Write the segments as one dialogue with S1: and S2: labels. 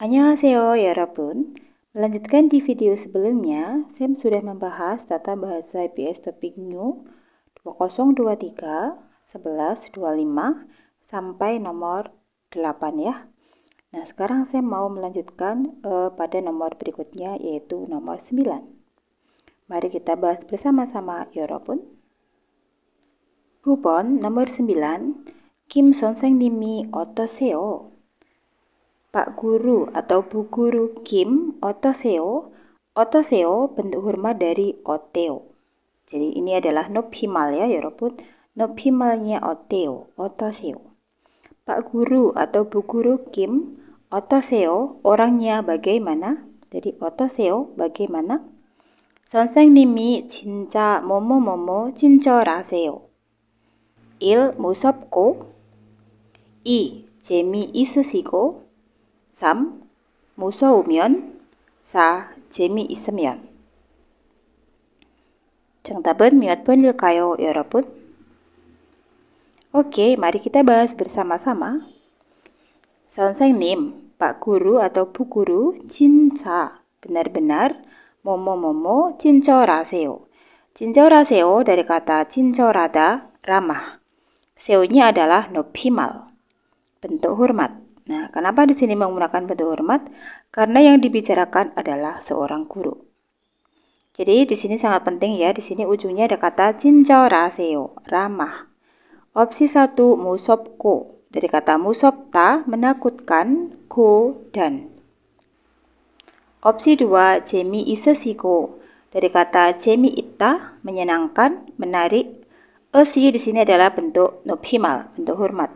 S1: Annyeonghaseyo 여러분. Melanjutkan di video sebelumnya, Sam sudah membahas tata bahasa IPS topik new 2023, 11, 25 sampai nomor 8 ya. Nah, sekarang saya mau melanjutkan pada nomor berikutnya yaitu nomor 9. Mari kita bahas bersama-sama 여러분. 9번 nomor 9. Kim 선생님이 어떠세요? Pak Guru atau Bu Guru Kim 어떠세요? 어떠세요 bentuk hormat dari 어때요. Jadi ini adalah 높이말 ya 여러분. 높이말nya 어때요? 어떠세요? Pak Guru atau Bu Guru Kim 어떠세요? Orangnya bagaimana? Jadi 어떠세요? bagaimana? 선생님이 진짜 뭐뭐뭐뭐 친절하세요. 1. 무섭고 2. 재미있으시고 3. 무서우면 4. 재미있으면 정답은 몇 번일까요, 여러분? Oke, mari kita bahas bersama-sama. 선생님, Pak Guru atau Bu Guru, 진짜, benar-benar, 뭐뭐뭐뭐, 친절하세요. 친절하세요 dari kata 친절하다, ramah. seonya adalah 높이말, bentuk hormat. Nah, kenapa di sini menggunakan bentuk hormat? Karena yang dibicarakan adalah seorang guru. Jadi di sini sangat penting ya, di sini ujungnya ada kata 친절하세요, ramah. Opsi 1 무섭고, dari kata 무섭다, menakutkan, go, dan. Opsi 2 재미있으시고, dari kata 재미있다, menyenangkan, menarik. Esi di sini adalah bentuk 높이말, bentuk hormat.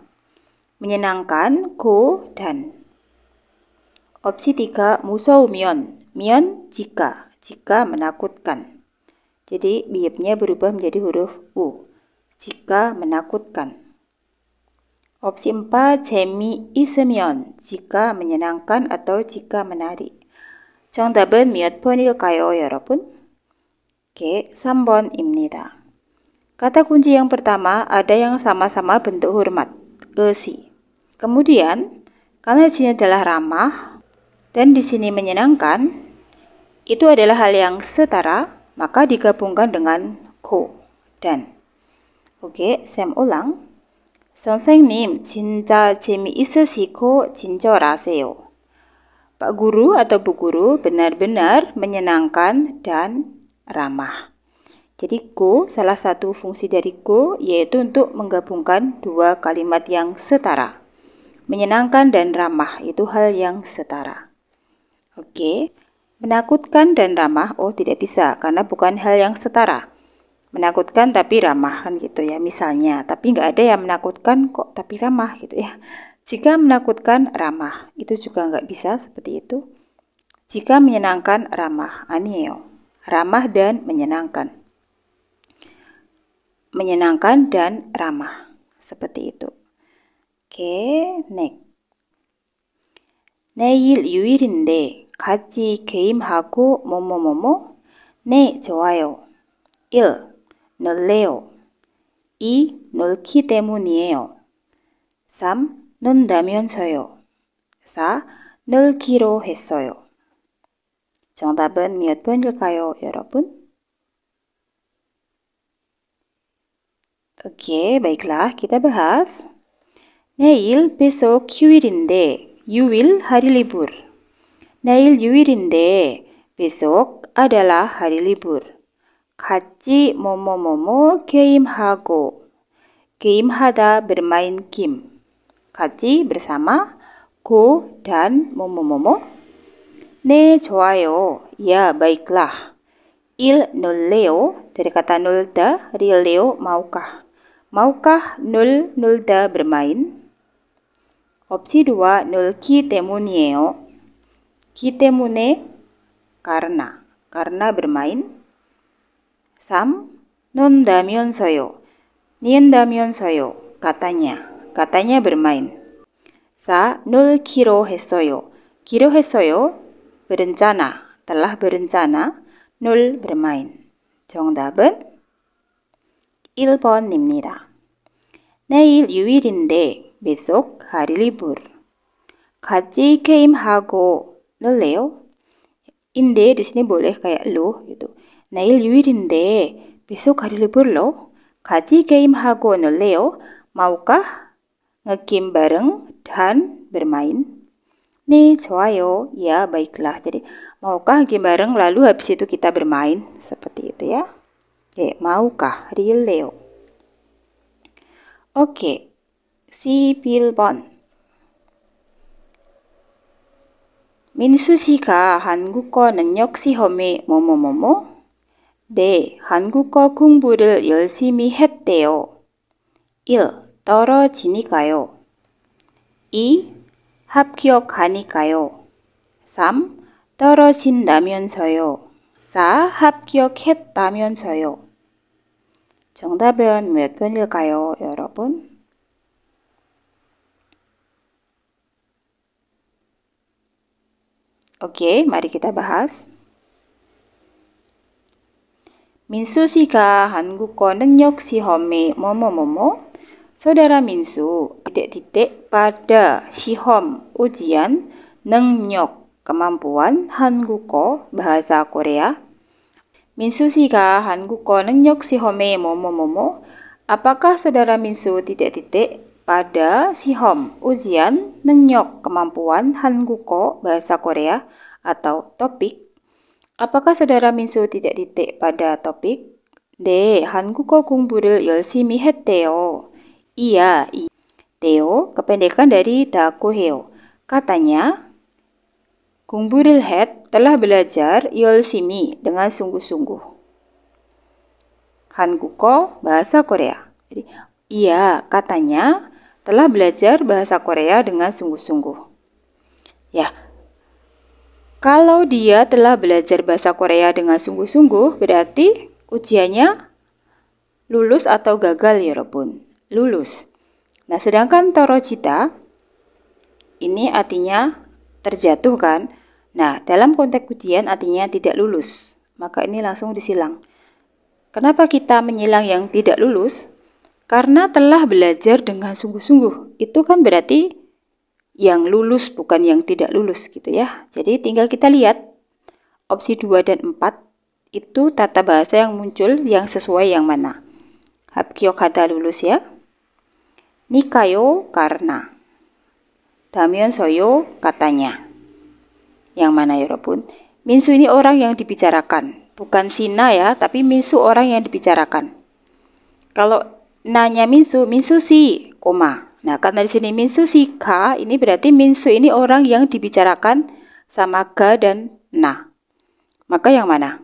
S1: Menyenangkan, go, dan. Opsi 3 무서우면, 면 jika menakutkan. Jadi biepnya berubah menjadi huruf U, jika menakutkan. Opsi 4 재미있으면, jika menyenangkan atau jika menarik. 정답은 몇 번일까요, 여러분? Oke, 3번입니다. Kata kunci yang pertama ada yang sama-sama bentuk hormat, esi. Kemudian, karena di sini adalah ramah dan di sini menyenangkan, itu adalah hal yang setara, maka digabungkan dengan go, dan. Oke, Sam ulang. 선생님, 진짜 재미있으시고 친절하세요. Pak Guru atau Bu Guru benar-benar menyenangkan dan ramah. Jadi go, salah satu fungsi dari go yaitu untuk menggabungkan dua kalimat yang setara. Menyenangkan dan ramah itu hal yang setara. Oke, menakutkan dan ramah, tidak bisa karena bukan hal yang setara. Menakutkan tapi ramah kan gitu ya misalnya, tapi nggak ada yang menakutkan kok tapi ramah gitu ya. Jika menakutkan ramah, itu juga nggak bisa seperti itu. Jika menyenangkan ramah, 아니에요. Ramah dan menyenangkan. Menyenangkan dan ramah, seperti itu. Oke, next. 내일 유일인데 같이 게임하고 뭐뭐뭐뭐? 네, 좋아요. 1. 놀래요. 2. 놀기 때문이에요. 3. 논다면서요. 4. 놀기로 했어요. 정답은 몇 번일까요, 여러분? Oke, baiklah, kita bahas. 내일 besok 휴일인데, yuil hari libur. 내일 yu일인데, besok adalah hari libur. 같이 뭐뭐뭐뭐 게임하고, 게임하다 bermain game. 같이 bersama, go dan 뭐뭐뭐뭐. 네, 좋아요. Ya, baiklah. Il 놀래요, dari kata 놀다, 릴래요, maukah. Maukah 놀다 bermain? Opsi 2 놀기 때문이에요. 기 때문에 karena bermain. 3. 논다면서요. 논다면서요, katanya bermain. 4. 놀기로 했어요. 기로 했어요, berencana, telah berencana. 놀 bermain. 정답은 1번입니다. 내일 유일인데 besok hari libur. 같이 게임하고 놀래요? 인데 di sini boleh kayak lo gitu. Nail yuir인데 besok hari libur loh. 같이 게임하고 놀래요? Maukah nge-game bareng dan bermain? Nih, 좋아요. Ya, baiklah. Jadi, maukah game bareng lalu habis itu kita bermain? Seperti itu ya. Oke, maukah? Rileo. Oke, 11번. 민수 씨가 한국어 능력 시험에 뭐뭐뭐뭐? 네, 한국어 공부를 열심히 했대요. 1. 떨어지니까요. 2. 합격하니까요. 3. 떨어진다면서요. 4. 합격했다면서요. 정답은 몇 번일까요, 여러분? Oke, mari kita bahas. 민수 씨가 한국어 능력 시험에 뭐뭐뭐뭐? Saudara Minsu, titik-titik pada 시험 ujian 능력 kemampuan 한국어 bahasa Korea. 민수 씨가 한국어 능력 시험에 뭐뭐뭐뭐? Apakah saudara Minsu titik-titik pada 시험 ujian 능력 kemampuan 한국어 bahasa Korea atau topik? Apakah saudara Minsu titik-titik pada topik? 네, 한국어 공부를 열심히 했대요. Iya, Theo, kependekan dari dakoheo. Katanya, 공부를 했 telah belajar 열심히 dengan sungguh-sungguh. 한국어 bahasa Korea. Jadi, iya, katanya telah belajar bahasa Korea dengan sungguh-sungguh. Ya, kalau dia telah belajar bahasa Korea dengan sungguh-sungguh, berarti ujiannya lulus atau gagal ya, Robun? Lulus. Nah, sedangkan torojita ini artinya terjatuh kan? Nah, dalam konteks ujian artinya tidak lulus. Maka ini langsung disilang. Kenapa kita menyilang yang tidak lulus? Karena telah belajar dengan sungguh-sungguh. Itu kan berarti yang lulus bukan yang tidak lulus gitu ya. Jadi tinggal kita lihat opsi 2 dan 4 itu tata bahasa yang muncul yang sesuai yang mana. 합격하다 lulus ya. 니까요 karena. 다면서요 katanya. Yang mana ya, 여러분? Minsu ini orang yang dibicarakan. Bukan Sina ya, tapi Minsu orang yang dibicarakan. Kalau nanya Minsu si, koma. Nah, karena di sini Minsu si ka, ini berarti Minsu ini orang yang dibicarakan sama ga dan na. Maka yang mana?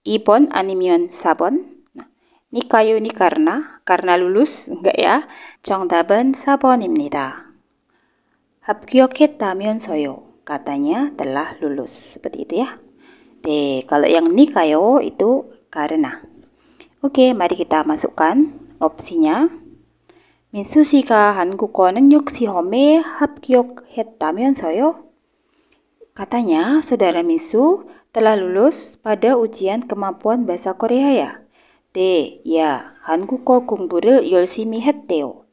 S1: 2번 아니면 4번? Nah, 니까요 ini karena lulus, enggak ya? 정답은 4번입니다. 합격했다면서요. Katanya telah lulus. Seperti itu ya. 네, kalau yang nikayo itu karena. Oke, mari kita masukkan opsinya. 민수 씨가 한국어 능력 시험에 합격했다면서요? Katanya, saudara Minsu telah lulus pada ujian kemampuan bahasa Korea ya? 네, ya, 한국어 공부를 열심히 했대요.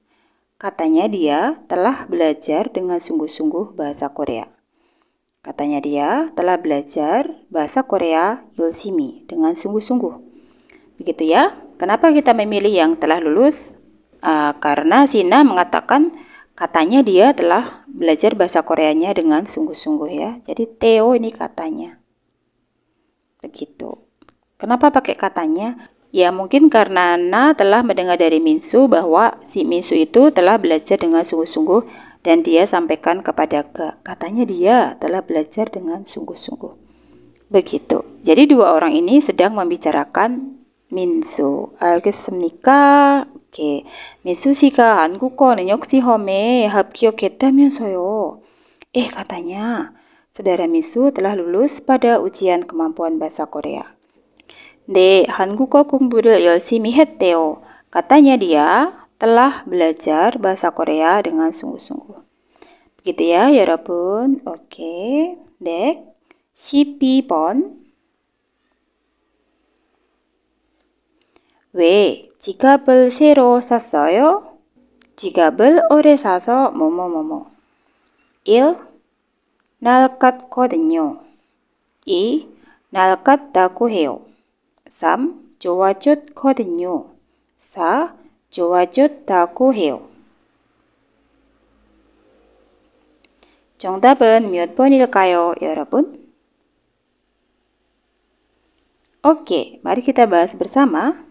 S1: Katanya dia telah belajar dengan sungguh-sungguh bahasa Korea. Katanya dia telah belajar bahasa Korea 열심히 dengan sungguh-sungguh. Begitu ya. Kenapa kita memilih yang telah lulus? Karena Sina mengatakan katanya dia telah belajar bahasa Koreanya dengan sungguh-sungguh ya. Jadi Theo ini katanya. Begitu. Kenapa pakai katanya? Ya mungkin karena Na telah mendengar dari Minsu bahwa si Minsu itu telah belajar dengan sungguh-sungguh dan dia sampaikan kepada Ga. Katanya dia telah belajar dengan sungguh-sungguh. Begitu. Jadi dua orang ini sedang membicarakan Minsu. 알겠습니까? 오케이. 민수 씨가 한국어 능력 시험에 합격했다면서요. Katanya saudara Minsu telah lulus pada ujian kemampuan bahasa Korea. 네, 한국어 공부를 열심히 했대요. Katanya dia telah belajar bahasa Korea dengan sungguh-sungguh. Begitu ya, 여러분. Oke. Next. 12번. 왜 지갑을 새로 샀어요? 지갑을 오래 사서 뭐뭐뭐뭐. 1. 나갔거든요. 2. 나갔다고 해요. 3. 좋아졌거든요. 4. 좋아졌다고 해요. 정답은 몇 번일까요, 여러분? Oke, mari kita bahas bersama.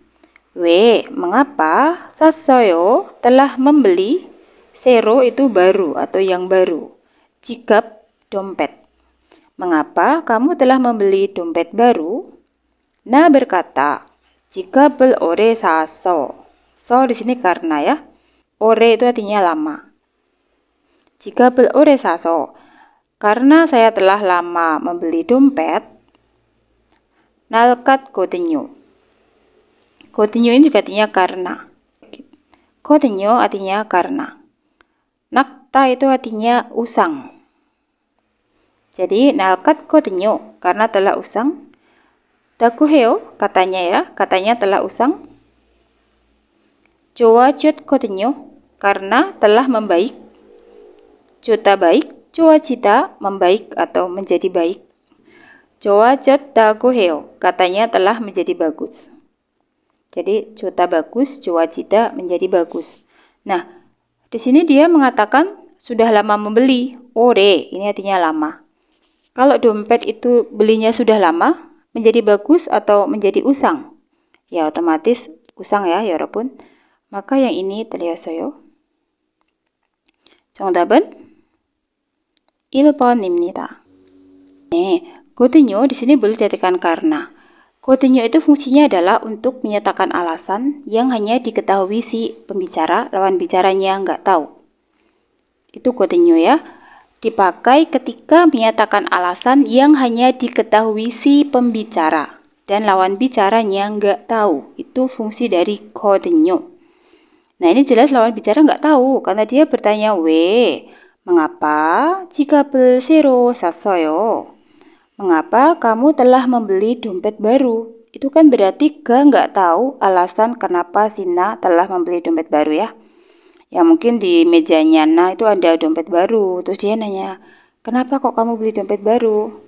S1: W. Mengapa? 샀어요, telah membeli. 세로 itu baru atau yang baru. 지갑, dompet. Mengapa kamu telah membeli dompet baru? Na berkata, 지갑을 오래 샀어. So di sini karena ya. 오래 itu artinya lama. 지갑을 오래 사서. Karena saya telah lama membeli dompet. 낡았거든요. 거든요 ini juga artinya karena. 거든요 artinya karena. nakta itu artinya usang. Jadi 낡았거든요 karena telah usang. 다고 해요 katanya ya, katanya telah usang. 좋아졌거든요 karena telah membaik. 좋다 baik, 좋아지다 membaik atau menjadi baik. 좋아졌다고 해요. Katanya telah menjadi bagus. Jadi 좋다 bagus, 좋아지다 menjadi bagus. Nah, di sini dia mengatakan sudah lama membeli. 오래 ini artinya lama. Kalau dompet itu belinya sudah lama, menjadi bagus atau menjadi usang? Ya otomatis usang ya, 여러분. Maka yang ini 틀렸어요. 정답은 1번입니다. 네. 거든요 di sini boleh diartikan karena. 거든요 itu fungsinya adalah untuk menyatakan alasan yang hanya diketahui si pembicara, lawan bicaranya nggak tahu. Itu 거든요 ya. Dipakai ketika menyatakan alasan yang hanya diketahui si pembicara dan lawan bicaranya nggak tahu. Itu fungsi dari 거든요. Nah ini jelas lawan bicara nggak tahu karena dia bertanya 왜, mengapa 지갑을 새로 샀어요? Mengapa kamu telah membeli dompet baru? Itu kan berarti nggak tahu alasan kenapa Sina telah membeli dompet baru ya. Ya mungkin di mejanya Na itu ada dompet baru. Terus dia nanya, kenapa kok kamu beli dompet baru?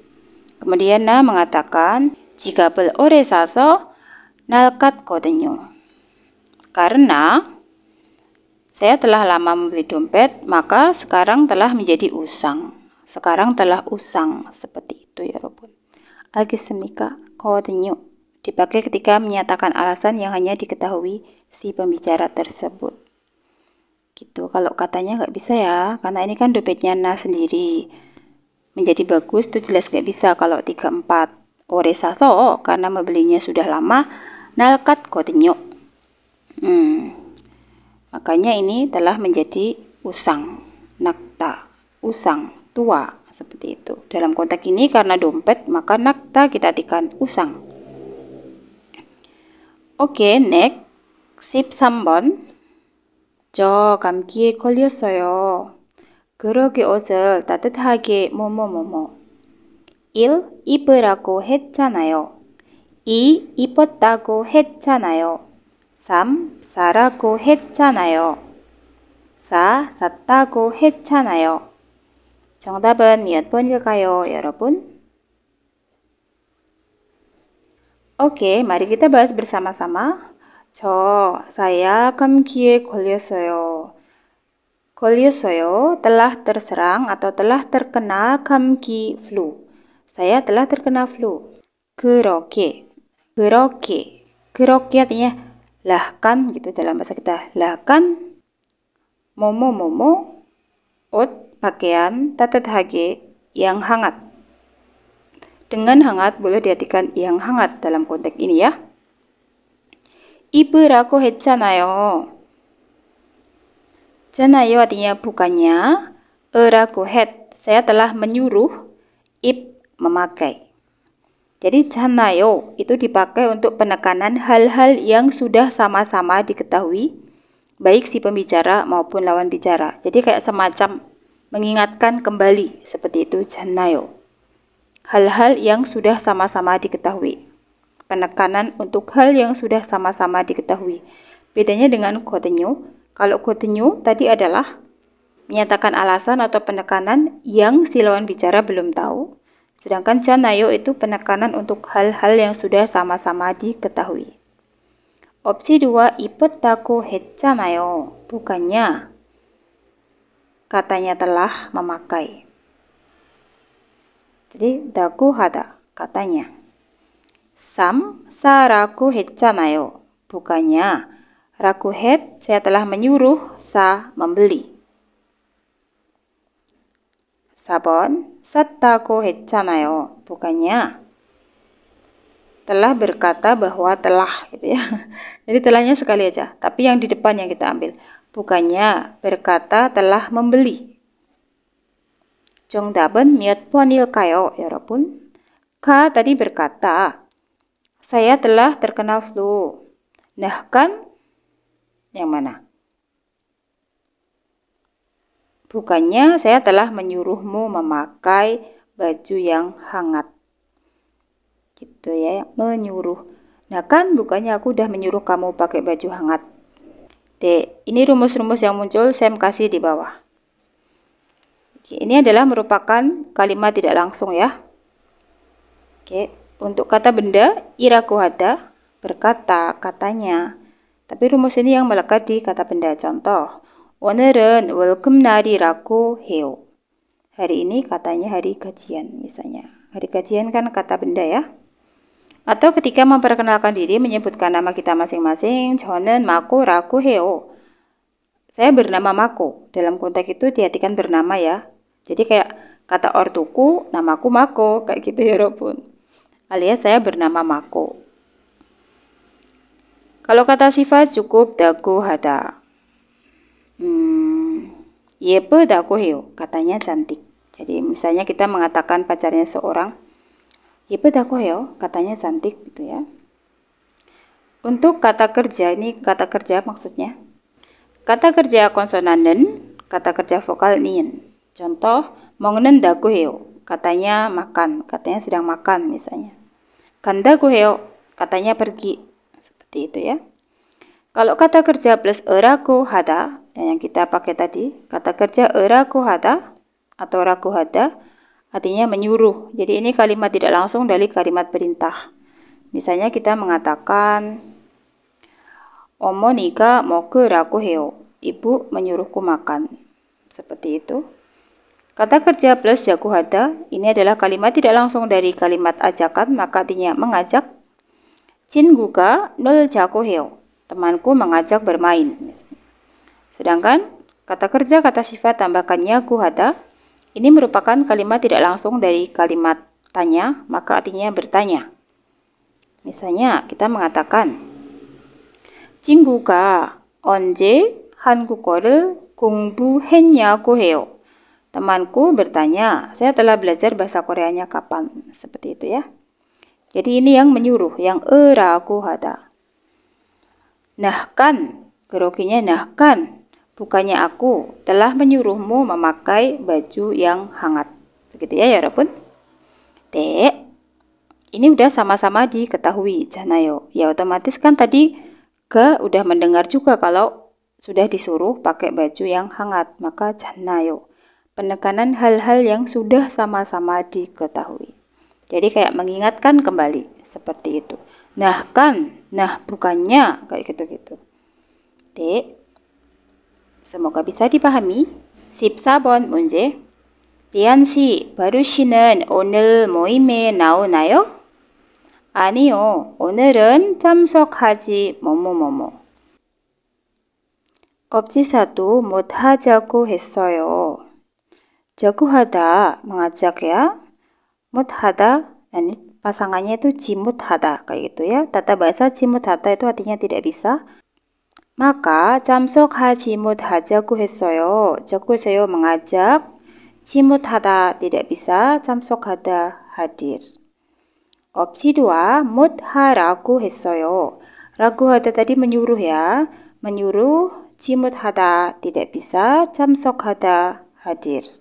S1: Kemudian Na mengatakan, 지갑을 오래 사서 낡았거든요. Karena saya telah lama membeli dompet, maka sekarang telah menjadi usang. Sekarang telah usang, seperti itu ya 여러분. 알겠습니까? 거든요. Dipakai ketika menyatakan alasan yang hanya diketahui si pembicara tersebut. Gitu. Kalau katanya nggak bisa ya, karena ini kan dompetnya Na sendiri. Menjadi bagus itu jelas nggak bisa kalau 3-4. 오래 사서 karena membelinya sudah lama. 낡았거든요. Makanya ini telah menjadi usang. nakta, usang. Tua, seperti itu. Dalam konteks ini karena dompet, maka nakta kita artikan usang. Oke, next. 13번. 저 감기에 걸렸어요. 그러게 옷을 따뜻하게 뭐뭐뭐뭐. 1. 입으라고 했잖아요. 2. 입었다고 했잖아요. 3. 사라고 했잖아요. 4. 샀다고 했잖아요. 정답은 몇 번일까요, 여러분? Oke, mari kita bahas bersama-sama. saya 감기에 걸렸어요. 걸렸어요, telah terserang atau telah terkena 감기 flu. Saya telah terkena flu. 그렇게 artinya lah kan gitu dalam bahasa kita. Lah kan 뭐뭐뭐뭐 옷 pakaian 따뜻하게 yang hangat. Dengan hangat boleh diartikan yang hangat dalam konteks ini ya. 입으라고 했잖아요. 잖아요 artinya bukannya. 으라고 했, saya telah menyuruh. 입, memakai. Jadi 잖아요 itu dipakai untuk penekanan hal-hal yang sudah sama-sama diketahui, baik si pembicara maupun lawan bicara. Jadi kayak semacam mengingatkan kembali, seperti itu 잖아요. Hal-hal yang sudah sama-sama diketahui. Penekanan untuk hal yang sudah sama-sama diketahui. Bedanya dengan 거든요. Kalau 거든요 tadi adalah menyatakan alasan atau penekanan yang si lawan bicara belum tahu. Sedangkan janayo itu penekanan untuk hal-hal yang sudah sama-sama diketahui. Opsi 2, 입었다고 했잖아요. Bukannya katanya telah memakai. Jadi daku hada, katanya. 3, 사라고 했잖아요. Bukannya raku het, saya telah menyuruh, sa membeli. 4번 샀다고 했잖아요. Bukannya telah berkata bahwa telah, gitu ya. Jadi telahnya sekali aja, tapi yang di depan yang kita ambil. Bukannya berkata telah membeli. 정답은 몇 번일까요, 여러분? K tadi berkata, saya telah terkena flu. Nah kan, yang mana? Bukannya saya telah menyuruhmu memakai baju yang hangat. Gitu ya, menyuruh. Nah kan, bukannya aku udah menyuruh kamu pakai baju hangat. D. Ini rumus-rumus yang muncul, saya kasih di bawah. Ini adalah merupakan kalimat tidak langsung ya. Oke, untuk kata benda, iraku hada, berkata, katanya. Tapi rumus ini yang melekat di kata benda. Contoh, 오늘은 월급날이라고 해요. Hari ini katanya hari gajian misalnya. Hari gajian kan kata benda ya. Atau ketika memperkenalkan diri menyebutkan nama kita masing-masing, 저는 마코라고 해요. Saya bernama Mako. Dalam konteks itu diartikan bernama ya. Jadi kayak kata ortuku, namaku Mako, kayak gitu ya Robun. Alias saya bernama Mako. Kalau kata sifat cukup daku hada. 예쁘다고 해요. Katanya cantik. Jadi misalnya kita mengatakan pacarnya seorang, 예쁘다고 해요. Katanya cantik gitu ya. Untuk kata kerja, ini kata kerja maksudnya. Kata kerja konsonanen, kata kerja vokal nin. Contoh, 먹는다고 해요. Katanya makan, katanya sedang makan misalnya. 간다고 해요. Katanya pergi. Seperti itu ya. Kalau kata kerja plus eraku hada, yang kita pakai tadi, kata kerja eraku hada atau raku hada, artinya menyuruh. Jadi ini kalimat tidak langsung dari kalimat perintah. Misalnya kita mengatakan, 어머니가 먹으라고 해요. Ibu menyuruhku makan. Seperti itu. Kata kerja plus jaku hada, ini adalah kalimat tidak langsung dari kalimat ajakan, maka artinya mengajak. 친구가 놀자고 해요. Temanku mengajak bermain. Sedangkan kata kerja kata sifat tambahkannya kuhada, ini merupakan kalimat tidak langsung dari kalimat tanya, maka artinya bertanya. Misalnya kita mengatakan, 친구가 언제 한국어를 공부했냐고 해요. Temanku bertanya, saya telah belajar bahasa Koreanya kapan? Seperti itu ya. Jadi ini yang menyuruh, yang eraku hada. Nah kan, kerokinya nah kan, bukannya aku telah menyuruhmu memakai baju yang hangat. Begitu ya Robun. D. Ini udah sama-sama diketahui, janayo. Ya otomatis kan tadi ke udah mendengar juga kalau sudah disuruh pakai baju yang hangat, maka janayo. Penekanan hal-hal yang sudah sama-sama diketahui. Jadi kayak mengingatkan kembali, seperti itu. Nah kan, nah bukannya, kayak gitu-gitu. D. Semoga bisa dipahami. 14번 문제. 리안 씨, 바루 씨는 오늘 모임에 나오나요? 아니요, 오늘은 참석하지 뭐뭐뭐뭐. 업지사도 못하자고 했어요. jaguhada mengajak ya. Muthada, ini pasangannya itu jimuthada kayak gitu ya. Tata bahasa jimuthada itu artinya tidak bisa. Maka 참석하지 못하자고 했어요. jaguhseyo mengajak, jimuthada tidak bisa, 참석하다 hadir. Opsi 2, 못하라고 했어요. 라고 하다 tadi menyuruh ya. Menyuruh, jimuthada tidak bisa, 참석하다 hadir.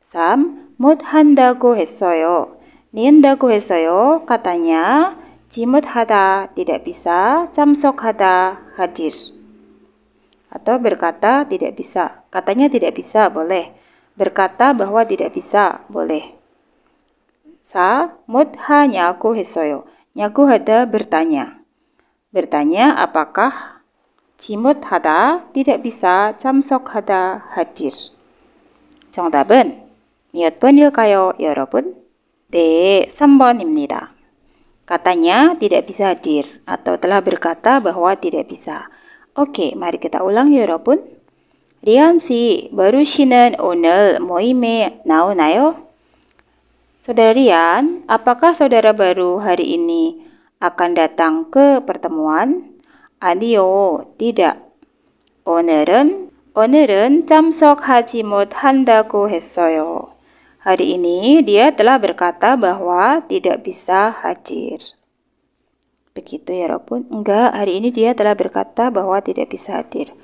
S1: 3. 못한다고 했어요. 니은다고 했어요. katanya, jimuthada tidak bisa, 참석하다 hadir. Atau berkata tidak bisa. Katanya tidak bisa, boleh. Berkata bahwa tidak bisa, boleh. 사, 못 하냐고 했어요. 냐고 하다 bertanya. Bertanya apakah 지못하다 tidak bisa, 참석하다 hadir. 정답은 몇 번일까요, 여러분? 네, 3번입니다. Katanya tidak bisa hadir atau telah berkata bahwa tidak bisa. Oke, mari kita ulang 여러분. 리안 씨, baru 씨는 오늘 모임에 나오나요? Saudara Rian, apakah saudara baru hari ini akan datang ke pertemuan? 아니요, tidak. 오늘은 참석하지 못한다고 했어요. Hari ini dia telah berkata bahwa tidak bisa hadir. Begitu ya, 여러분? Enggak, hari ini dia telah berkata bahwa tidak bisa hadir.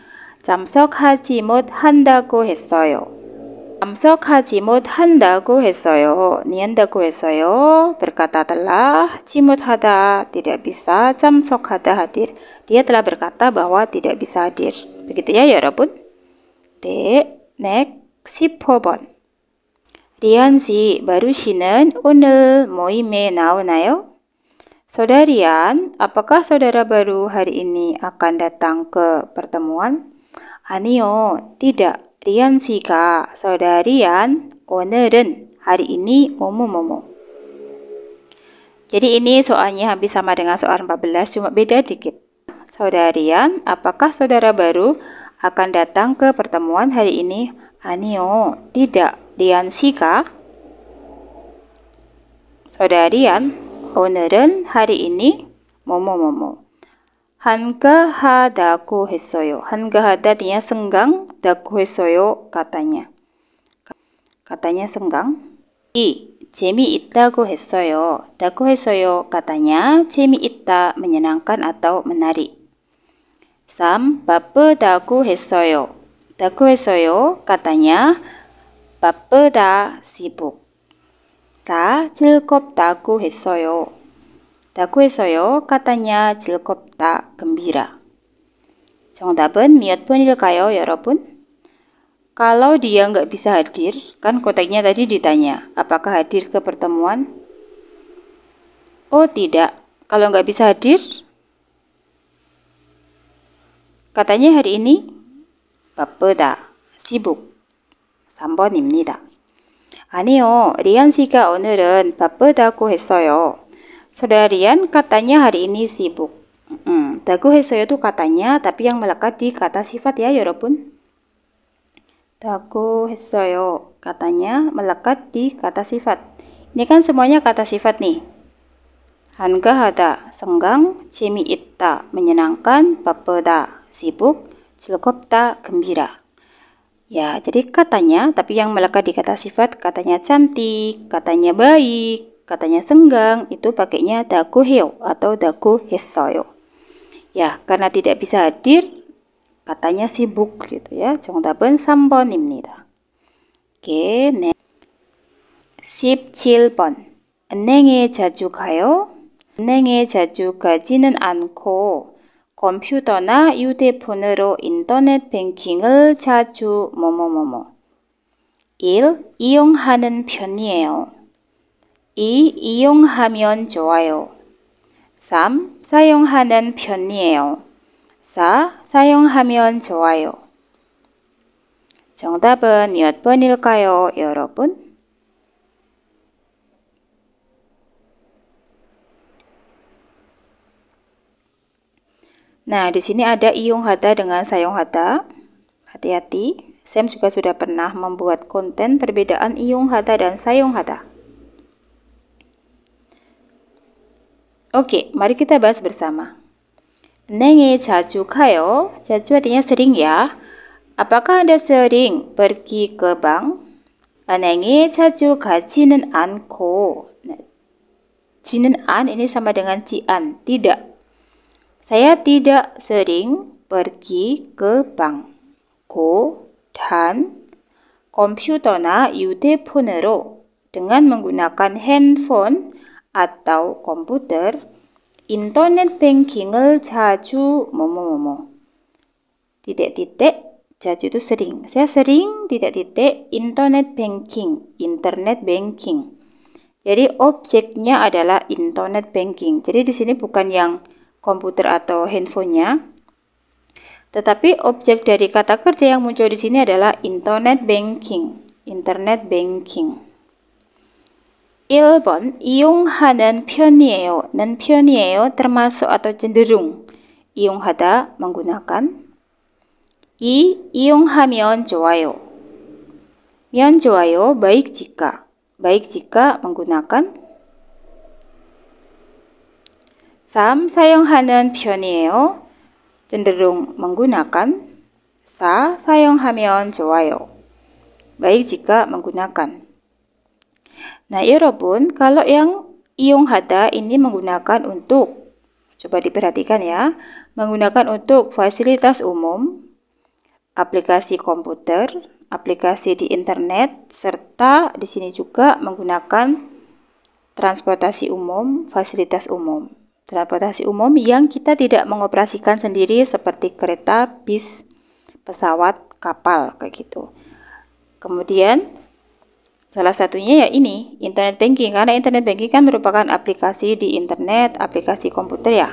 S1: 참석하지 못한다고 했어요. 참석하지 못한다고 했어요. 니한다고 했어요. berkata telah, 지못하다 tidak bisa, 참석하다 hadir. Dia telah berkata bahwa tidak bisa hadir. Begitu ya, 여러분? 네, next 10번. 리안 씨, 바루 씨는 오늘 모임에 나오나요? Saudara Rian, apakah saudara baru hari ini akan datang ke pertemuan? 아니요, tidak. 리안 씨가, saudara Rian, 오늘은 hari ini 뭐뭐뭐뭐. Jadi ini soalnya hampir sama dengan soal 14, cuma beda dikit. Saudara Rian, apakah saudara baru akan datang ke pertemuan hari ini? 아니요, tidak. 리안 씨가, saudara Rian, 오늘은 hari ini 뭐뭐뭐뭐. 한가하다고 했어요. 한가하다 artinya senggang, 다고 했어요 katanya. Katanya senggang. 이, 재미있다고 했어요. 다고 했어요 katanya 재미있다 menyenangkan atau menarik. 3, 바쁘다고 했어요. 다고 했어요 katanya 바쁘다 sibuk. 4, 즐겁다고 했어요. 다고 했어요 katanya 즐겁다 gembira. 정답은 몇 번일까요, 여러분? Kalau dia nggak bisa hadir, kan konteksnya tadi ditanya, apakah hadir ke pertemuan? Oh tidak, kalau nggak bisa hadir, katanya hari ini 바쁘다, sibuk. 3번입니다. 아니요, 리안 씨가 오늘은 바쁘다고 했어요. Saudara Rian katanya hari ini sibuk. 다고 했어요 itu katanya, tapi yang melekat di kata sifat ya, 여러분. 다고 했어요 katanya melekat di kata sifat. Ini kan semuanya kata sifat nih. 한가하다, senggang, 재미있다, menyenangkan, 바쁘다, sibuk, 즐겁다, gembira. Ya, jadi katanya, tapi yang melekat di kata sifat, katanya cantik, katanya baik, katanya senggang, itu pakainya 다고 해요 atau 다고 했어요. Ya, karena tidak bisa hadir, katanya sibuk gitu ya. 정답은 3번입니다. Oke, next. 17번. 은행에 자주 가요? 은행에 자주 가지는 않고 컴퓨터나 휴대폰으로 인터넷 뱅킹을 자주 뭐뭐뭐뭐. 1. 이용하는 편이에요. 2. 이용하면 좋아요. 3. 사용하는 편이에요. 4. 사용하면 좋아요. 정답은 몇 번일까요, 여러분? Nah, di sini ada 이용하다 dengan 사용하다. Hati-hati, Sam juga sudah pernah membuat konten perbedaan 이용하다 dan 사용하다. Oke, mari kita bahas bersama. 은행에 자주 가요? 자주 artinya sering ya. Apakah Anda sering pergi ke bank? 은행에 자주 가지는 않고. Nah, 지는 안 ini sama dengan cian, tidak. Saya tidak sering pergi ke bank. Go dan 컴퓨터나 휴대폰으로 dengan menggunakan handphone atau komputer internet banking을 자주 뭐뭐뭐뭐. titik-titik, 자주 itu sering. Saya sering titik-titik internet banking. Internet banking. Jadi objeknya adalah internet banking. Jadi di sini bukan yang komputer atau handphonenya, tetapi objek dari kata kerja yang muncul di sini adalah internet banking. Internet banking. 1번 이용하는 편이에요는 편이에요 termasuk atau cenderung. 이용하다 menggunakan. 2. 이용하면 좋아요. 면 좋아요 baik jika. Baik jika menggunakan. 3. 사용하는 편이에요. cenderung menggunakan. 4. 사용하면 좋아요. Baik jika menggunakan. Nah, 여러분, kalau yang 이용하다 ini menggunakan untuk, coba diperhatikan ya, menggunakan untuk fasilitas umum, aplikasi komputer, aplikasi di internet, serta di sini juga menggunakan transportasi umum, fasilitas umum. Transportasi umum yang kita tidak mengoperasikan sendiri seperti kereta, bis, pesawat, kapal, kayak gitu. Kemudian salah satunya ya ini, internet banking. Karena internet banking kan merupakan aplikasi di internet, aplikasi komputer ya.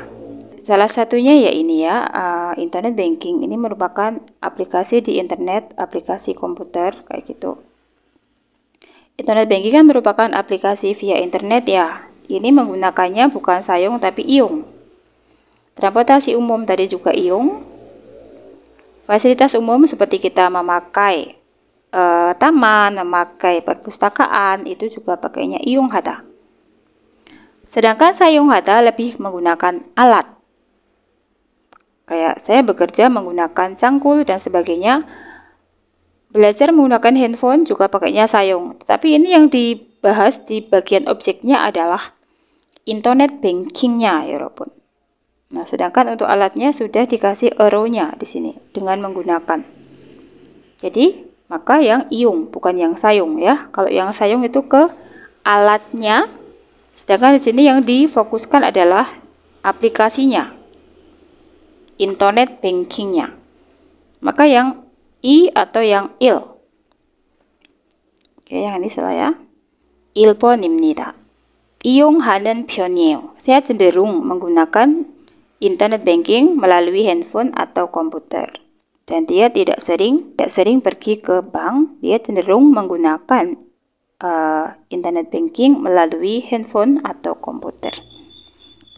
S1: Salah satunya ya ini ya, internet banking. Ini merupakan aplikasi di internet, aplikasi komputer, kayak gitu. Internet banking kan merupakan aplikasi via internet ya. Ini menggunakannya bukan sayong tapi iung. Transportasi umum tadi juga iung. Fasilitas umum seperti kita memakai taman, memakai perpustakaan, itu juga pakainya iung hada. Sedangkan sayung hada lebih menggunakan alat. Kayak saya bekerja menggunakan cangkul dan sebagainya. Belajar menggunakan handphone juga pakainya sayung. Tapi ini yang dibahas di bagian objeknya adalah internet bankingnya ya 여러분. Nah, sedangkan untuk alatnya sudah dikasih arrow-nya di sini dengan menggunakan. Jadi, maka yang iung bukan yang sayung ya. Kalau yang sayung itu ke alatnya, sedangkan di sini yang difokuskan adalah aplikasinya. Internet bankingnya. Maka yang I atau yang il. Oke, yang ini salah ya. 1번입니다. 이용하는 편이에요. Saya cenderung menggunakan internet banking melalui handphone atau komputer. Dan dia tidak sering pergi ke bank. Dia cenderung menggunakan internet banking melalui handphone atau komputer.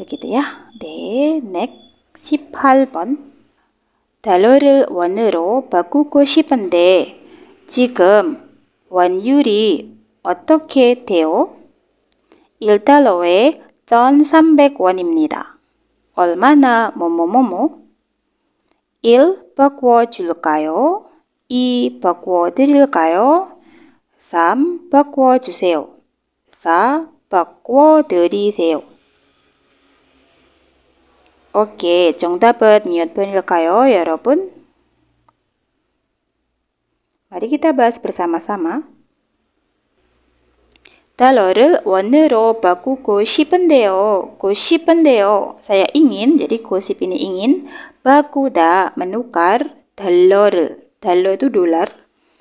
S1: Begitu ya. 네, next. 18번 달러를 원으로 바꾸고 싶은데 지금 환율이 어떻게 돼요? 1달러에 1,300원입니다. 얼마나 뭐뭐뭐뭐? 1. 바꿔줄까요? 2. 바꿔드릴까요? 3. 바꿔주세요. 4. 바꿔드리세요. 오케이, 정답은 몇 번일까요, 여러분? Mari kita bahas bersama-sama. 달러를 원으로 바꾸고 싶은데요. Saya ingin, jadi gosip ini ingin. 바꾸다, menukar. 달러를, 달러 itu dolar.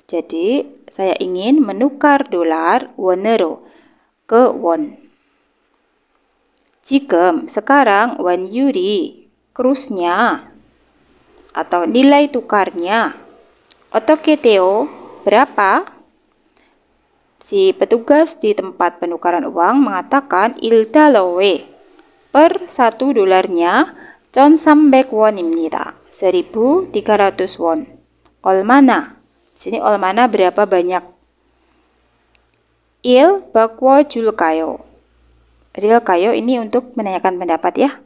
S1: Jadi, saya ingin menukar dolar 원으로, ke won. 지금, sekarang, 환율이, kursnya, atau nilai tukarnya, 어떻게 돼요? Berapa? Si petugas di tempat penukaran uang mengatakan 1달러에, per 1 dolarnya, 1,300원입니다. 1.300 won. 얼마나? Sini 얼마나 berapa banyak? 1. 바꿔줄까요? Real kayo ini untuk menanyakan pendapat ya.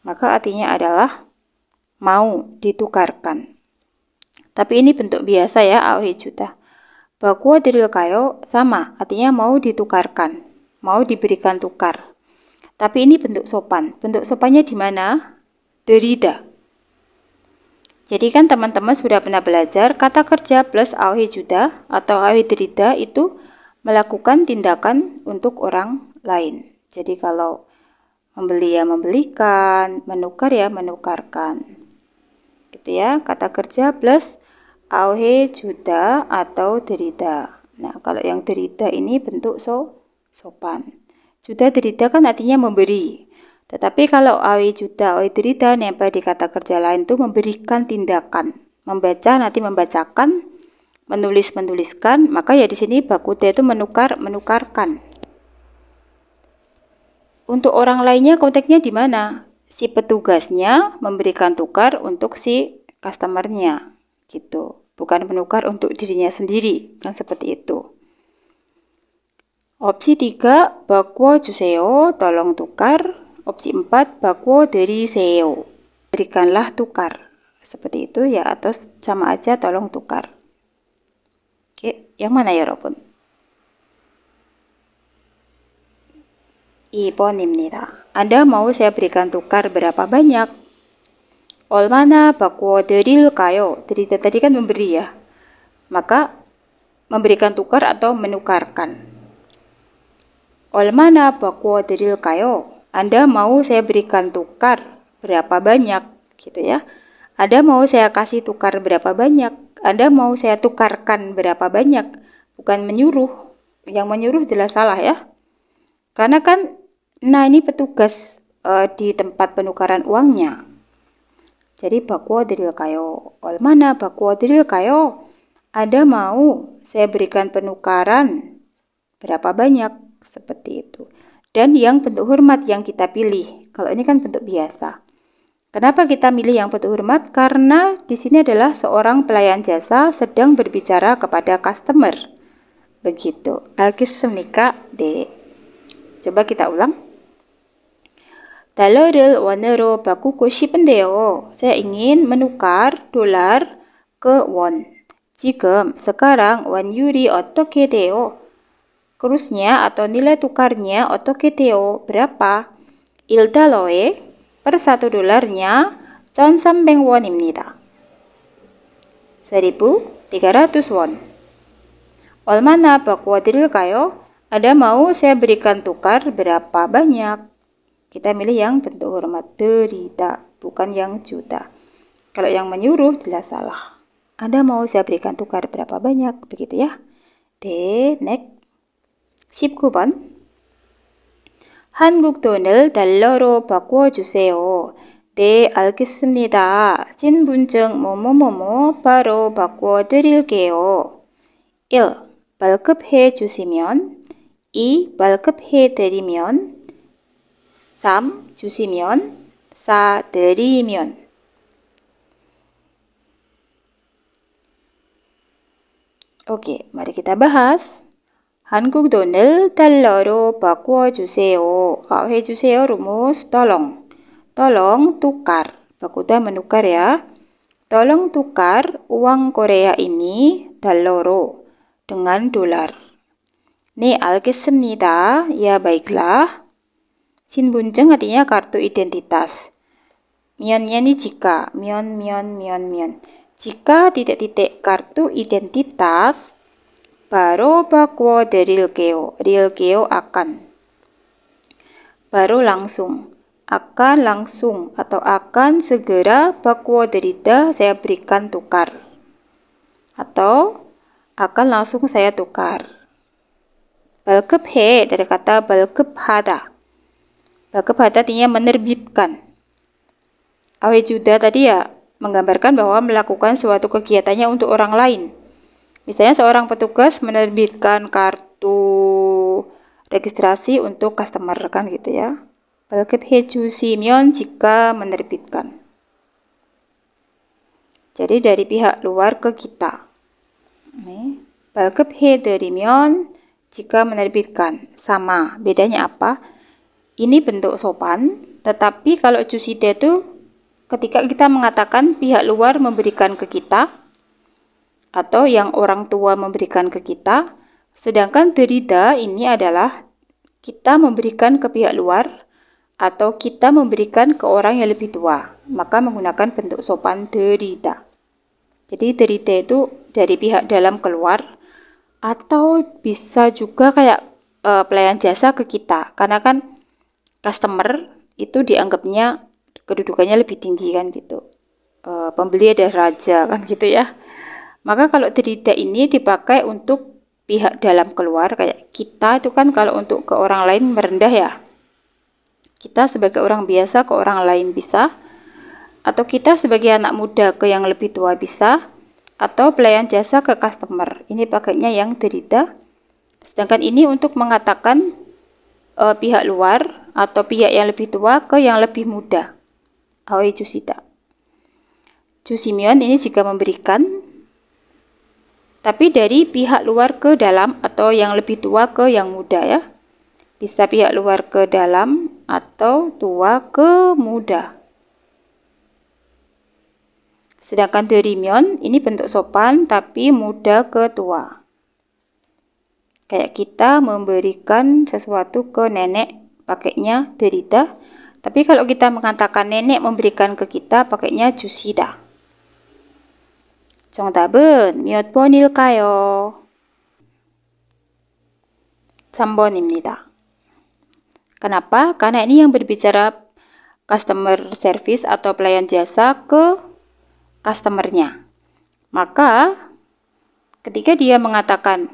S1: Maka artinya adalah mau ditukarkan. Tapi ini bentuk biasa ya, aohe juta. 바꿔드릴까요? sama, artinya mau ditukarkan, mau diberikan tukar. Tapi ini bentuk sopan. Bentuk sopannya di mana? 드리다. Jadi kan teman-teman sudah pernah belajar kata kerja plus aohe juta atau aohe 드리다 itu melakukan tindakan untuk orang lain. Jadi kalau membeli ya membelikan, menukar ya menukarkan. gitu ya, kata kerja plus auhe juda atau derida. Nah, kalau yang derida ini bentuk sopan. Juda derida kan artinya memberi. Tetapi kalau auhe juda, auhe derida nempel di kata kerja lain tuh memberikan tindakan. Membaca nanti membacakan, menulis-menuliskan, maka ya di sini bakude itu menukarkan. Untuk orang lainnya konteksnya di mana? Si petugasnya memberikan tukar untuk si customernya, gitu. Bukan menukar untuk dirinya sendiri, kan seperti itu. Opsi 3, bakwo juseyo, tolong tukar. Opsi 4, bakwo deriseyo, berikanlah tukar. Seperti itu ya, atau sama aja tolong tukar. Oke, yang mana ya, 여러분? 2번입니다. Anda mau saya berikan tukar berapa banyak? 얼마나 바꿔드릴까요? 드리다 tadi kan memberi ya. Maka memberikan tukar atau menukarkan. 얼마나 바꿔드릴까요? Anda mau saya berikan tukar berapa banyak? Gitu ya. Anda mau saya kasih tukar berapa banyak? Anda mau saya tukarkan berapa banyak? Bukan menyuruh. Yang menyuruh jelas salah ya. Karena kan, nah ini petugas di tempat penukaran uangnya. Jadi 바꿔드릴까요? 얼마나 바꿔드릴까요? Anda mau saya berikan penukaran berapa banyak? Seperti itu. Dan yang bentuk hormat yang kita pilih. Kalau ini kan bentuk biasa. Kenapa kita milih yang bentuk hormat? Karena di sini adalah seorang pelayan jasa sedang berbicara kepada customer. Begitu. 알겠습니까? 네. coba kita ulang. 달러를 원으로 바꾸고 싶은데요. Saya ingin menukar dolar ke won. 지금 sekarang 환율이 어떻게 돼요? Kursnya atau nilai tukarnya 어떻게 돼요? Berapa? 1달러에 per 1 dolarnya 1,300원입니다. 1.300 won. 얼마나 바꿔드릴까요? Ada mau saya berikan tukar berapa banyak? Kita milih yang bentuk hormat derida, bukan yang juta. Kalau yang menyuruh jelas salah. Anda mau saya berikan tukar berapa banyak? Begitu ya. next. 19번. 한국 돈을 달러로 바꿔주세요. 네, 알겠습니다. 신분증 뭐뭐뭐뭐 바로 바꿔드릴게요. 1. 발급해 주시면 2. 발급해 드리면 3. 주시면 4. 드리면 Oke, mari kita bahas. 한국 돈을 달러로 바꿔주세요. 해주세요 rumus tolong. Tolong tukar. Bakuda menukar ya. Tolong tukar uang Korea ini 달러로 dengan dolar. 네, 알겠습니다. Ya, baiklah. 신분증 artinya kartu identitas. Mionnya ini jika. Mion. Jika titik-titik kartu identitas, baru 바꿔드릴게요. 드릴게요 akan. Baru langsung. Akan langsung atau akan segera 바꿔드리다 saya berikan tukar. Atau akan langsung saya tukar. 발급해 dari kata 발급하다. 발급하다 artinya menerbitkan. Awe juda tadi ya menggambarkan bahwa melakukan suatu kegiatannya untuk orang lain. Misalnya seorang petugas menerbitkan kartu registrasi untuk customer kan gitu ya. 발급해 주시면 jika menerbitkan. Jadi dari pihak luar ke kita. 발급해 드리면 jika menerbitkan. Sama, bedanya apa? Ini bentuk sopan, tetapi kalau jusite itu ketika kita mengatakan pihak luar memberikan ke kita atau yang orang tua memberikan ke kita, sedangkan derida ini adalah kita memberikan ke pihak luar atau kita memberikan ke orang yang lebih tua, maka menggunakan bentuk sopan derida. Jadi derida itu dari pihak dalam keluar atau bisa juga kayak pelayan jasa ke kita, karena kan customer itu dianggapnya kedudukannya lebih tinggi kan gitu. pembeli adalah raja, kan gitu ya. Maka kalau derida ini dipakai untuk pihak dalam keluar, kayak kita itu kan kalau untuk ke orang lain merendah ya. Kita sebagai orang biasa ke orang lain bisa, atau kita sebagai anak muda ke yang lebih tua bisa, atau pelayan jasa ke customer. Ini pakainya yang derida. Sedangkan ini untuk mengatakan pihak luar atau pihak yang lebih tua ke yang lebih muda. Aoi jusita. Jusimion ini jika memberikan, tapi dari pihak luar ke dalam atau yang lebih tua ke yang muda ya. Bisa pihak luar ke dalam atau tua ke muda. Sedangkan derimion ini bentuk sopan tapi muda ke tua. Kayak kita memberikan sesuatu ke nenek pakainya derida. Tapi kalau kita mengatakan nenek memberikan ke kita pakainya jusida. 정답은 몇 번일까요? 3번입니다. Kenapa? Karena ini yang berbicara customer service atau pelayan jasa ke customernya. Maka ketika dia mengatakan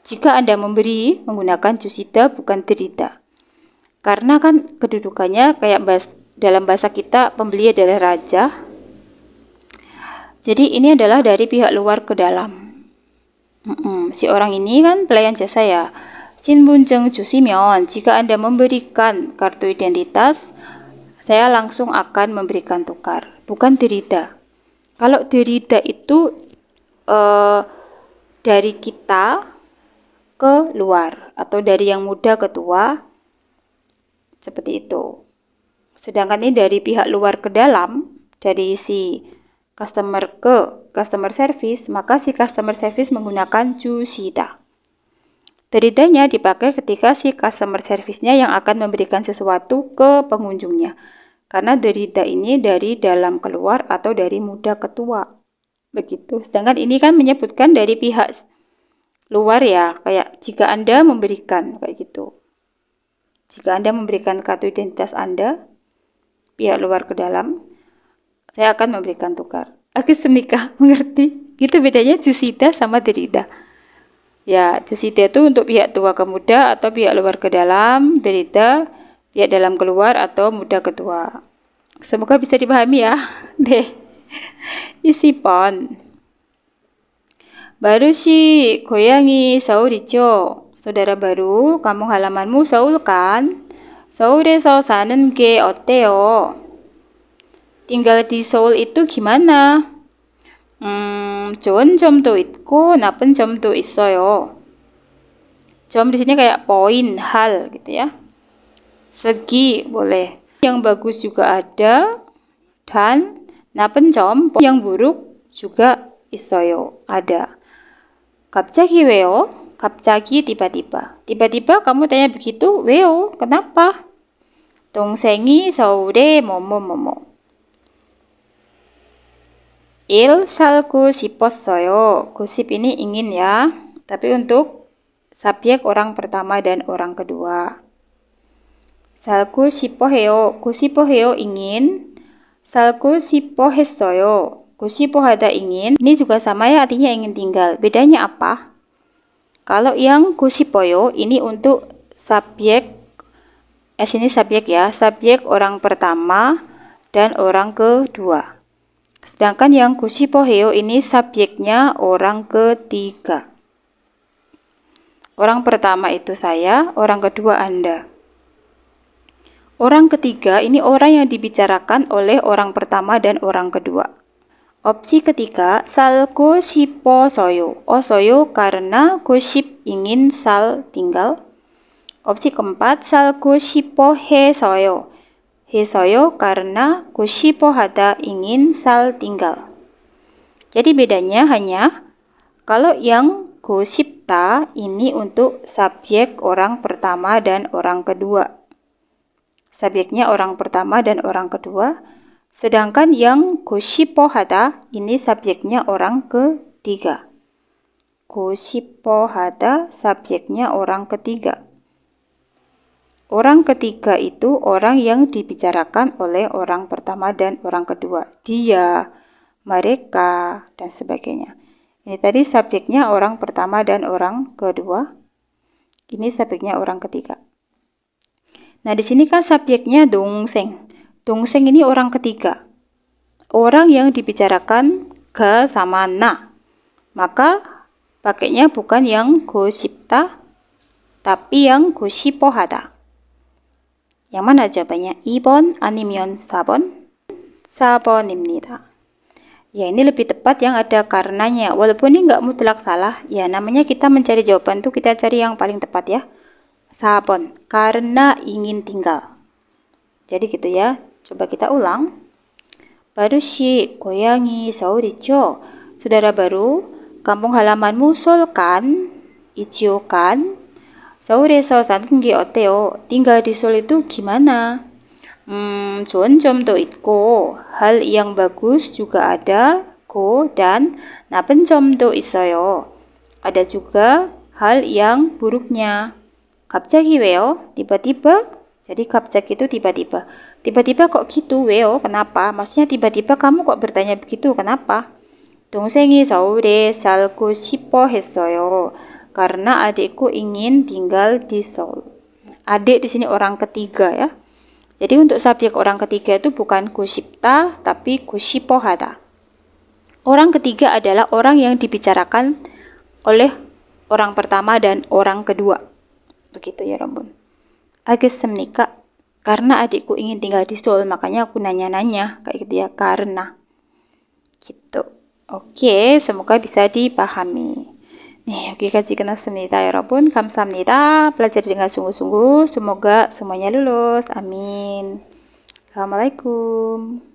S1: jika Anda memberi menggunakan jusida bukan derida. Karena kan kedudukannya kayak dalam bahasa kita pembeli adalah raja. Jadi ini adalah dari pihak luar ke dalam. Si orang ini kan pelayan jasa ya. 신분증 주시면 jika Anda memberikan kartu identitas, saya langsung akan memberikan tukar. Bukan derida. Kalau derida itu dari kita ke luar atau dari yang muda ke tua, seperti itu. Sedangkan ini dari pihak luar ke dalam, dari si customer ke customer service, maka si customer service menggunakan jusida. Deridanya dipakai ketika si customer service-nya yang akan memberikan sesuatu ke pengunjungnya. Karena derida ini dari dalam keluar atau dari muda ke tua. Begitu. Sedangkan ini kan menyebutkan dari pihak luar ya, kayak jika Anda memberikan, kayak gitu. Jika Anda memberikan kartu identitas Anda, pihak luar ke dalam, saya akan memberikan tukar. Aku senikah, mengerti? Itu bedanya jusida sama derida. Ya, jusida itu untuk pihak tua ke muda atau pihak luar ke dalam, derida pihak dalam keluar atau muda ke tua. Semoga bisa dipahami ya. Deh. Isi pon. Baru si 고향이 서울이죠. Saudara baru, kampung halamanmu Seoul kan? 서울에서 사는 게 어때요? Tinggal di Seoul itu gimana? 좋은 점도 있고 나쁜 점도 있어요. 점 di sini kayak poin, hal gitu ya. Segi boleh. Yang bagus juga ada, dan na쁜 점, yang buruk juga 있어요. Ada. 갑자기 왜요? 갑자기 tiba-tiba. Tiba-tiba kamu tanya begitu, 왜요? Kenapa? 동생이 서울에 뭐뭐뭐뭐. 일 살고 싶었어요. Gosip ini ingin ya, tapi untuk subjek orang pertama dan orang kedua. 살고 싶어 해요. 고시퍼 해요 ingin. 살고 싶어 했어요. 고시퍼 하다 ingin. Ini juga sama ya, artinya ingin tinggal. Bedanya apa? Kalau yang 고시퍼요 ini untuk subjek, ini subjek ya, subjek orang pertama dan orang kedua. Sedangkan yang 고시퍼 해요 ini subjeknya orang ketiga. Orang pertama itu saya, orang kedua Anda. Orang ketiga ini orang yang dibicarakan oleh orang pertama dan orang kedua. Opsi ketiga, 살고 싶어서요. 어서요 karena 고십 ingin, sal tinggal. Opsi keempat, 살고 싶어 해서요. 해서요 karena 고시퍼 하다 ingin, sal tinggal. Jadi bedanya hanya kalau yang 고싶다 ini untuk subjek orang pertama dan orang kedua. Subjeknya orang pertama dan orang kedua. Sedangkan yang 고싶어 하다 ini subjeknya orang ketiga. 고싶어 하다 subjeknya orang ketiga. Orang ketiga itu orang yang dibicarakan oleh orang pertama dan orang kedua. Dia, mereka, dan sebagainya. Ini tadi subjeknya orang pertama dan orang kedua. Ini subjeknya orang ketiga. Nah, di sini kan subjeknya dongseng. Dongseng ini orang ketiga. Orang yang dibicarakan ke sama na. Maka pakainya bukan yang 고싶다, tapi yang 고싶어하다. Yang mana jawabannya? 2번 아니면 4번? 4번입니다. Ya, ini lebih tepat yang ada karenanya. Walaupun ini nggak mutlak salah, ya namanya kita mencari jawaban tuh kita cari yang paling tepat ya. 4번, karena ingin tinggal. Jadi gitu ya. Coba kita ulang. 바로 씨, 고향이 서울이죠? Saudara baru, kampung halamanmu Seoul kan? Ichiyo kan? 서울에서 사는 게 어때요? tinggal di Seoul itu gimana? 좋은 점도 있고 hal yang bagus juga ada go dan 나쁜 점도 있어요. Ada juga hal yang buruknya. 갑자기 왜요? tiba-tiba. Jadi 갑자기 itu tiba-tiba. Tiba-tiba kok gitu? 왜요? Kenapa? Maksudnya tiba-tiba kamu kok bertanya begitu? Kenapa? 동생이 서울에 살고 싶어 했어요. Karena adikku ingin tinggal di Seoul. Adik di sini orang ketiga ya. Jadi untuk subjek orang ketiga itu bukan 고싶다, tapi 고싶어하다. Orang ketiga adalah orang yang dibicarakan oleh orang pertama dan orang kedua. Begitu ya, Rombon. 알겠습니까? Karena adikku ingin tinggal di Seoul, makanya aku nanya-nanya kayak gitu ya, karena. Gitu. Oke, semoga bisa dipahami. 네, 여기까지 끝났습니다. 여러분, 감사합니다. belajar dengan sungguh-sungguh. Semoga semuanya lulus. Amin. Assalamualaikum.